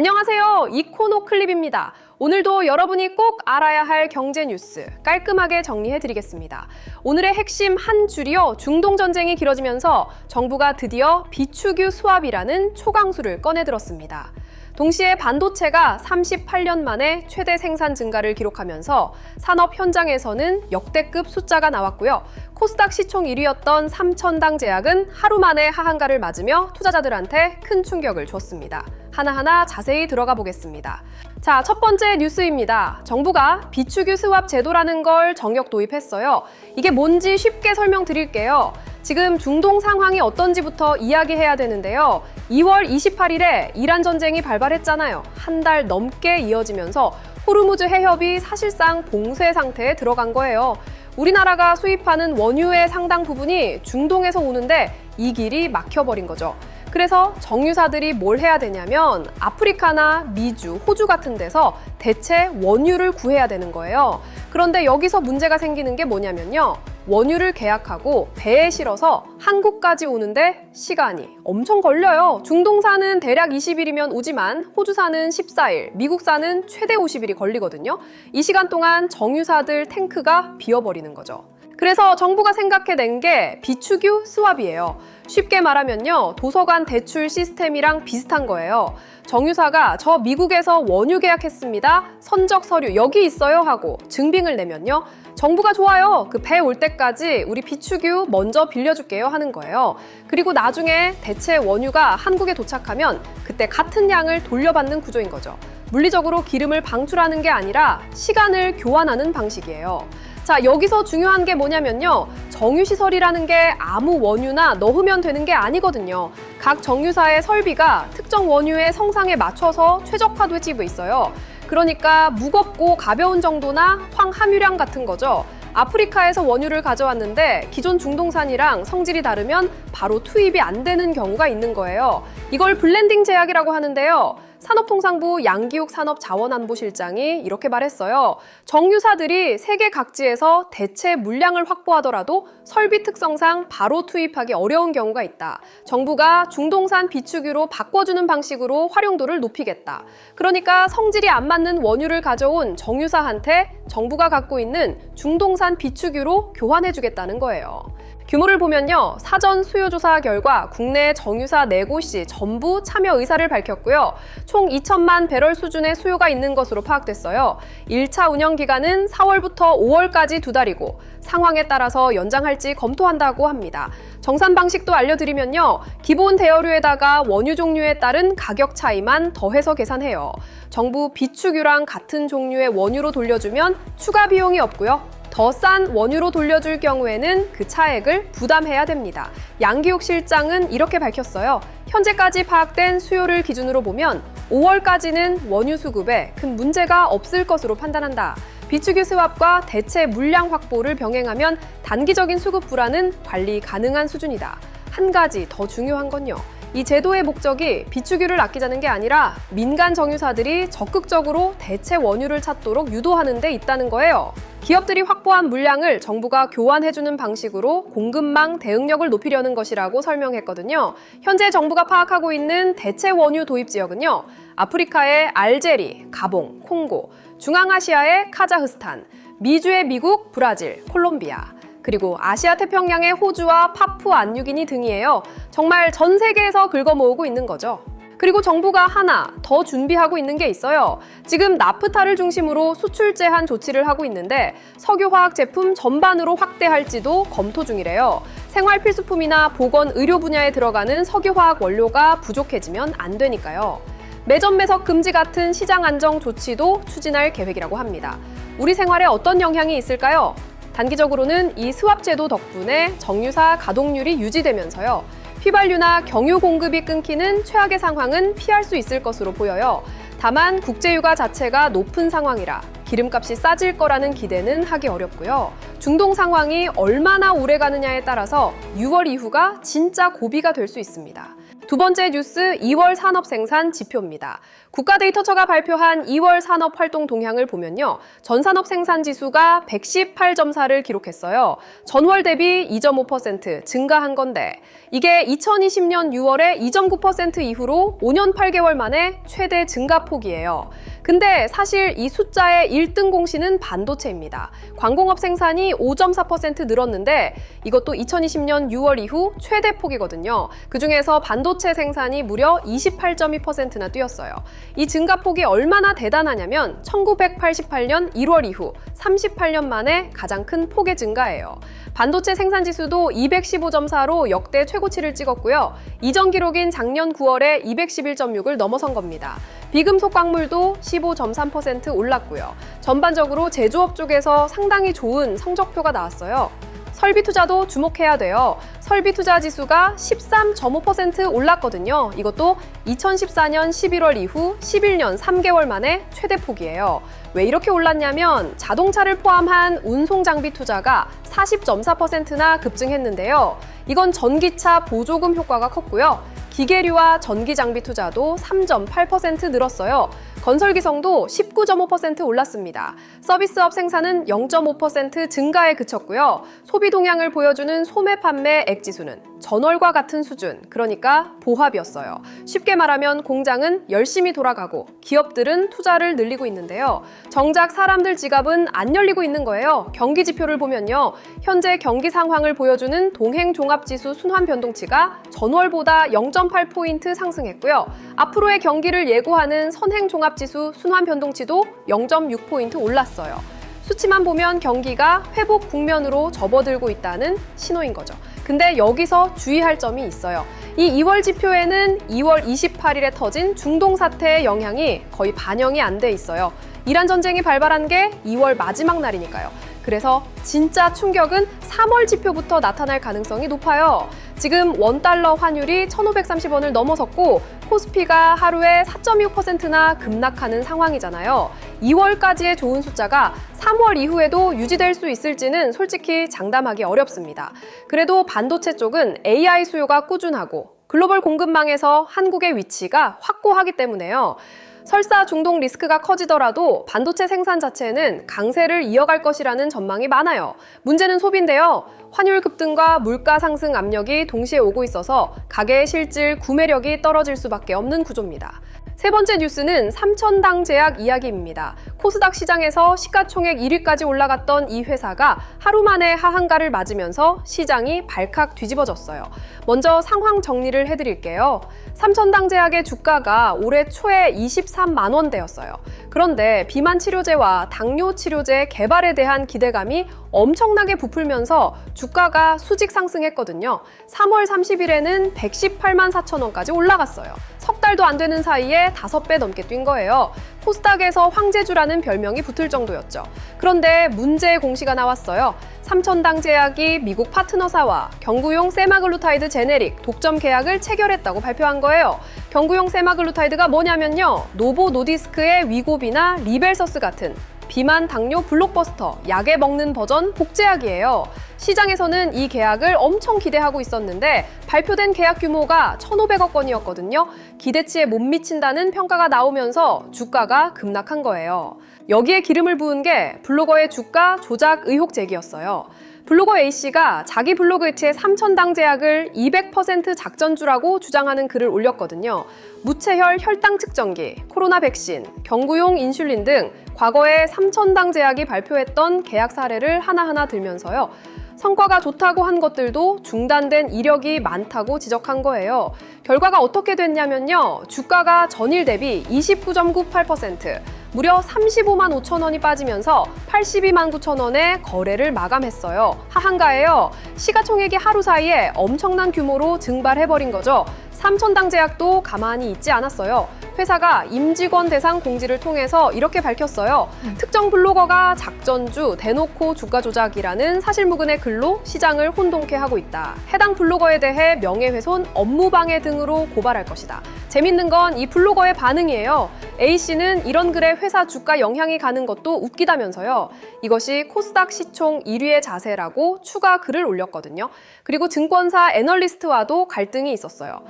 안녕하세요. 이코노클립입니다. 오늘도 여러분이 꼭 알아야 할 경제 뉴스 깔끔하게 정리해드리겠습니다. 오늘의 핵심 한 줄이요. 중동전쟁이 길어지면서 정부가 드디어 비축유 수합이라는 초강수를 꺼내들었습니다. 동시에 반도체가 38년 만에 최대 생산 증가를 기록하면서 산업 현장에서는 역대급 숫자가 나왔고요. 코스닥 시총 1위였던 삼천당 제약은 하루 만에 하한가를 맞으며 투자자들한테 큰 충격을 줬습니다. 하나하나 자세히 들어가 보겠습니다. 자, 첫 번째 뉴스입니다. 정부가 비축유 수합 제도라는 걸 정격 도입했어요. 이게 뭔지 쉽게 설명드릴게요. 지금 중동 상황이 어떤지부터 이야기해야 되는데요. 2월 28일에 이란 전쟁이 발발했잖아요. 한 달 넘게 이어지면서 호르무즈 해협이 사실상 봉쇄 상태에 들어간 거예요. 우리나라가 수입하는 원유의 상당 부분이 중동에서 오는데 이 길이 막혀버린 거죠. 그래서 정유사들이 뭘 해야 되냐면 아프리카나 미주, 호주 같은 데서 대체 원유를 구해야 되는 거예요. 그런데 여기서 문제가 생기는 게 뭐냐면요. 원유를 계약하고 배에 실어서 한국까지 오는데 시간이 엄청 걸려요. 중동산은 대략 20일이면 오지만 호주산은 14일, 미국산은 최대 50일이 걸리거든요. 이 시간 동안 정유사들 탱크가 비어버리는 거죠. 그래서 정부가 생각해낸 게 비축유 스왑이에요. 쉽게 말하면요, 도서관 대출 시스템이랑 비슷한 거예요. 정유사가 저 미국에서 원유 계약했습니다. 선적 서류 여기 있어요 하고 증빙을 내면요. 정부가 좋아요. 그 배 올 때까지 우리 비축유 먼저 빌려줄게요 하는 거예요. 그리고 나중에 대체 원유가 한국에 도착하면 그때 같은 양을 돌려받는 구조인 거죠. 물리적으로 기름을 방출하는 게 아니라 시간을 교환하는 방식이에요. 자, 여기서 중요한 게 뭐냐면요. 정유시설이라는 게 아무 원유나 넣으면 되는 게 아니거든요. 각 정유사의 설비가 특정 원유의 성상에 맞춰서 최적화되어 있어요. 그러니까 무겁고 가벼운 정도나 황함유량 같은 거죠. 아프리카에서 원유를 가져왔는데 기존 중동산이랑 성질이 다르면 바로 투입이 안 되는 경우가 있는 거예요. 이걸 블렌딩 제약이라고 하는데요. 산업통상부 양기욱 산업자원안보실장이 이렇게 말했어요. 정유사들이 세계 각지에서 대체 물량을 확보하더라도 설비 특성상 바로 투입하기 어려운 경우가 있다. 정부가 중동산 비축유로 바꿔주는 방식으로 활용도를 높이겠다. 그러니까 성질이 안 맞는 원유를 가져온 정유사한테 정부가 갖고 있는 중동산 비축유로 교환해주겠다는 거예요. 규모를 보면요. 사전 수요조사 결과 국내 정유사 4곳이 전부 참여 의사를 밝혔고요. 총 2천만 배럴 수준의 수요가 있는 것으로 파악됐어요. 1차 운영 기간은 4월부터 5월까지 2달이고 상황에 따라서 연장할지 검토한다고 합니다. 정산 방식도 알려드리면요. 기본 대여료에다가 원유 종류에 따른 가격 차이만 더해서 계산해요. 정부 비축유랑 같은 종류의 원유로 돌려주면 추가 비용이 없고요. 더 싼 원유로 돌려줄 경우에는 그 차액을 부담해야 됩니다. 양기욱 실장은 이렇게 밝혔어요. 현재까지 파악된 수요를 기준으로 보면 5월까지는 원유 수급에 큰 문제가 없을 것으로 판단한다. 비축유 스왑과 대체 물량 확보를 병행하면 단기적인 수급 불안은 관리 가능한 수준이다. 한 가지 더 중요한 건요. 이 제도의 목적이 비축유를 아끼자는 게 아니라 민간 정유사들이 적극적으로 대체 원유를 찾도록 유도하는 데 있다는 거예요. 기업들이 확보한 물량을 정부가 교환해주는 방식으로 공급망 대응력을 높이려는 것이라고 설명했거든요. 현재 정부가 파악하고 있는 대체 원유 도입 지역은요. 아프리카의 알제리, 가봉, 콩고, 중앙아시아의 카자흐스탄, 미주의 미국, 브라질, 콜롬비아, 그리고 아시아 태평양의 호주와 파푸아뉴기니 등이에요. 정말 전 세계에서 긁어모으고 있는 거죠. 그리고 정부가 하나 더 준비하고 있는 게 있어요. 지금 나프타를 중심으로 수출 제한 조치를 하고 있는데 석유화학 제품 전반으로 확대할지도 검토 중이래요. 생활 필수품이나 보건, 의료 분야에 들어가는 석유화학 원료가 부족해지면 안 되니까요. 매점 매석 금지 같은 시장 안정 조치도 추진할 계획이라고 합니다. 우리 생활에 어떤 영향이 있을까요? 단기적으로는 이 스왑 제도 덕분에 정유사 가동률이 유지되면서요. 휘발유나 경유 공급이 끊기는 최악의 상황은 피할 수 있을 것으로 보여요. 다만 국제유가 자체가 높은 상황이라 기름값이 싸질 거라는 기대는 하기 어렵고요. 중동 상황이 얼마나 오래 가느냐에 따라서 6월 이후가 진짜 고비가 될 수 있습니다. 두 번째 뉴스 2월 산업 생산 지표입니다. 국가데이터처가 발표한 2월 산업 활동 동향을 보면요. 전산업 생산 지수가 118.4를 기록했어요. 전월 대비 2.5% 증가한 건데 이게 2020년 6월에 2.9% 이후로 5년 8개월 만에 최대 증가폭이에요. 근데 사실 이 숫자의 1등 공신은 반도체입니다. 광공업 생산이 5.4% 늘었는데 이것도 2020년 6월 이후 최대 폭이거든요. 그중에서 반도체 생산이 무려 28.2%나 뛰었어요. 이 증가폭이 얼마나 대단하냐면 1988년 1월 이후 38년 만에 가장 큰 폭의 증가예요. 반도체 생산 지수도 215.4로 역대 최고치를 찍었고요. 이전 기록인 작년 9월에 211.6을 넘어선 겁니다. 비금속 광물도 15.3% 올랐고요. 전반적으로 제조업 쪽에서 상당히 좋은 성적표가 나왔어요. 설비 투자도 주목해야 돼요. 설비 투자 지수가 13.5% 올랐거든요. 이것도 2014년 11월 이후 11년 3개월 만에 최대폭이에요. 왜 이렇게 올랐냐면 자동차를 포함한 운송 장비 투자가 40.4%나 급증했는데요. 이건 전기차 보조금 효과가 컸고요. 기계류와 전기 장비 투자도 3.8% 늘었어요. 건설 기성도 19.5% 올랐습니다. 서비스업 생산은 0.5% 증가에 그쳤고요. 소비 동향을 보여주는 소매 판매 액지수는 전월과 같은 수준, 그러니까 보합이었어요. 쉽게 말하면 공장은 열심히 돌아가고 기업들은 투자를 늘리고 있는데요. 정작 사람들 지갑은 안 열리고 있는 거예요. 경기 지표를 보면요. 현재 경기 상황을 보여주는 동행종합지수 순환 변동치가 전월보다 0.8포인트 상승했고요. 앞으로의 경기를 예고하는 선행종합지수 순환 변동치도 0.6포인트 올랐어요. 수치만 보면 경기가 회복 국면으로 접어들고 있다는 신호인 거죠. 근데 여기서 주의할 점이 있어요. 이 2월 지표에는 2월 28일에 터진 중동 사태의 영향이 거의 반영이 안 돼 있어요. 이란 전쟁이 발발한 게 2월 마지막 날이니까요. 그래서 진짜 충격은 3월 지표부터 나타날 가능성이 높아요. 지금 원달러 환율이 1,530원을 넘어섰고 코스피가 하루에 4.6%나 급락하는 상황이잖아요. 2월까지의 좋은 숫자가 3월 이후에도 유지될 수 있을지는 솔직히 장담하기 어렵습니다. 그래도 반도체 쪽은 AI 수요가 꾸준하고 글로벌 공급망에서 한국의 위치가 확고하기 때문에요. 설사 중동 리스크가 커지더라도 반도체 생산 자체는 강세를 이어갈 것이라는 전망이 많아요. 문제는 소비인데요. 환율 급등과 물가 상승 압력이 동시에 오고 있어서 가계의 실질 구매력이 떨어질 수밖에 없는 구조입니다. 세 번째 뉴스는 삼천당 제약 이야기입니다. 코스닥 시장에서 시가총액 1위까지 올라갔던 이 회사가 하루 만에 하한가를 맞으면서 시장이 발칵 뒤집어졌어요. 먼저 상황 정리를 해드릴게요. 삼천당 제약의 주가가 올해 초에 23만 원대였어요. 그런데 비만 치료제와 당뇨 치료제 개발에 대한 기대감이 엄청나게 부풀면서 주가가 수직 상승했거든요. 3월 30일에는 118만 4천 원까지 올라갔어요. 석 달도 안 되는 사이에 5배 넘게 뛴 거예요. 코스닥에서 황제주라는 별명이 붙을 정도였죠. 그런데 문제의 공시가 나왔어요. 삼천당 제약이 미국 파트너사와 경구용 세마글루타이드 제네릭 독점 계약을 체결했다고 발표한 거예요. 경구용 세마글루타이드가 뭐냐면요. 노보 노디스크의 위고비나 리벨서스 같은 비만 당뇨 블록버스터 약에 먹는 버전 복제약이에요. 시장에서는 이 계약을 엄청 기대하고 있었는데 발표된 계약 규모가 1,500억 원이었거든요. 기대치에 못 미친다는 평가가 나오면서 주가가 급락한 거예요. 여기에 기름을 부은 게 블로거의 주가 조작 의혹 제기였어요. 블로거 A씨가 자기 블로그에 삼천당 제약을 200% 작전주라고 주장하는 글을 올렸거든요. 무채혈 혈당 측정기, 코로나 백신, 경구용 인슐린 등 과거에 삼천당 제약이 발표했던 계약 사례를 하나하나 들면서요. 성과가 좋다고 한 것들도 중단된 이력이 많다고 지적한 거예요. 결과가 어떻게 됐냐면요. 주가가 전일 대비 29.98%, 무려 35만 5천 원이 빠지면서 82만 9천 원에 거래를 마감했어요. 하한가예요. 시가총액이 하루 사이에 엄청난 규모로 증발해버린 거죠. 삼천당 제약도 가만히 있지 않았어요. 회사가 임직원 대상 공지를 통해서 이렇게 밝혔어요. 특정 블로거가 작전주, 대놓고 주가 조작이라는 사실무근의 글로 시장을 혼동케 하고 있다. 해당 블로거에 대해 명예훼손, 업무방해 등으로 고발할 것이다. 재밌는 건 이 블로거의 반응이에요. A씨는 이런 글에 회사 주가 영향이 가는 것도 웃기다면서요. 이것이 코스닥 시총 1위의 자세라고 추가 글을 올렸거든요. 그리고 증권사 애널리스트와도 갈등이 있었어요.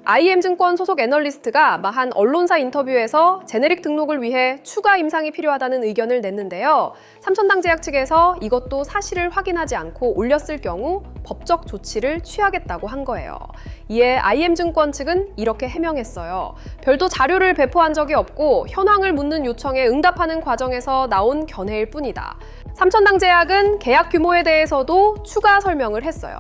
IM증권 소속 애널리스트가 한 언론사 인터뷰에서 제네릭 등록을 위해 추가 임상이 필요하다는 의견을 냈는데요. 삼천당제약 측에서 이것도 사실을 확인하지 않고 올렸을 경우 법적 조치를 취하겠다고 한 거예요. 이에 IM증권 측은 이렇게 해명했어요. 별도 자료를 배포한 적이 없고 현황을 묻는 요청에 응답하는 과정에서 나온 견해일 뿐이다. 삼천당제약은 계약 규모에 대해서도 추가 설명을 했어요.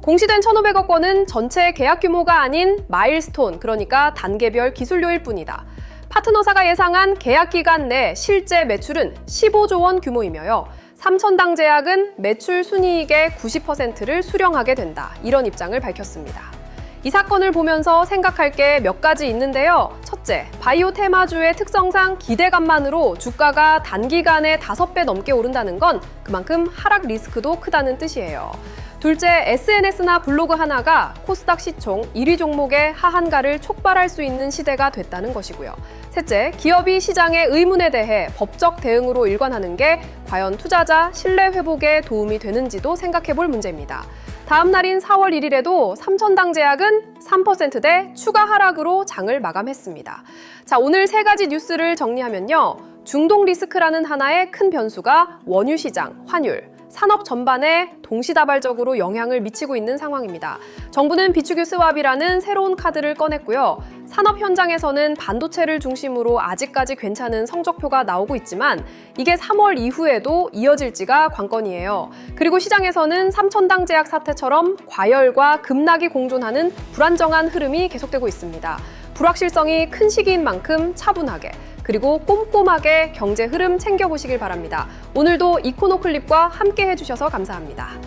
공시된 1,500억 원은 전체 계약 규모가 아닌 마일스톤, 그러니까 단계별 기술료일 뿐이다. 파트너사가 예상한 계약 기간 내 실제 매출은 15조 원 규모이며요. 삼천당제약은 매출 순이익의 90%를 수령하게 된다. 이런 입장을 밝혔습니다. 이 사건을 보면서 생각할 게 몇 가지 있는데요. 첫째, 바이오 테마주의 특성상 기대감만으로 주가가 단기간에 5배 넘게 오른다는 건 그만큼 하락 리스크도 크다는 뜻이에요. 둘째, SNS나 블로그 하나가 코스닥 시총 1위 종목의 하한가를 촉발할 수 있는 시대가 됐다는 것이고요. 셋째, 기업이 시장의 의문에 대해 법적 대응으로 일관하는 게 과연 투자자 신뢰 회복에 도움이 되는지도 생각해 볼 문제입니다. 다음 날인 4월 1일에도 삼천당제약은 3%대 추가 하락으로 장을 마감했습니다. 자, 오늘 세 가지 뉴스를 정리하면요. 중동 리스크라는 하나의 큰 변수가 원유 시장, 환율, 산업 전반에 동시다발적으로 영향을 미치고 있는 상황입니다. 정부는 비축유 스왑이라는 새로운 카드를 꺼냈고요. 산업 현장에서는 반도체를 중심으로 아직까지 괜찮은 성적표가 나오고 있지만 이게 3월 이후에도 이어질지가 관건이에요. 그리고 시장에서는 삼천당제약 사태처럼 과열과 급락이 공존하는 불안정한 흐름이 계속되고 있습니다. 불확실성이 큰 시기인 만큼 차분하게 그리고 꼼꼼하게 경제 흐름 챙겨보시길 바랍니다. 오늘도 이코노클립과 함께 해주셔서 감사합니다.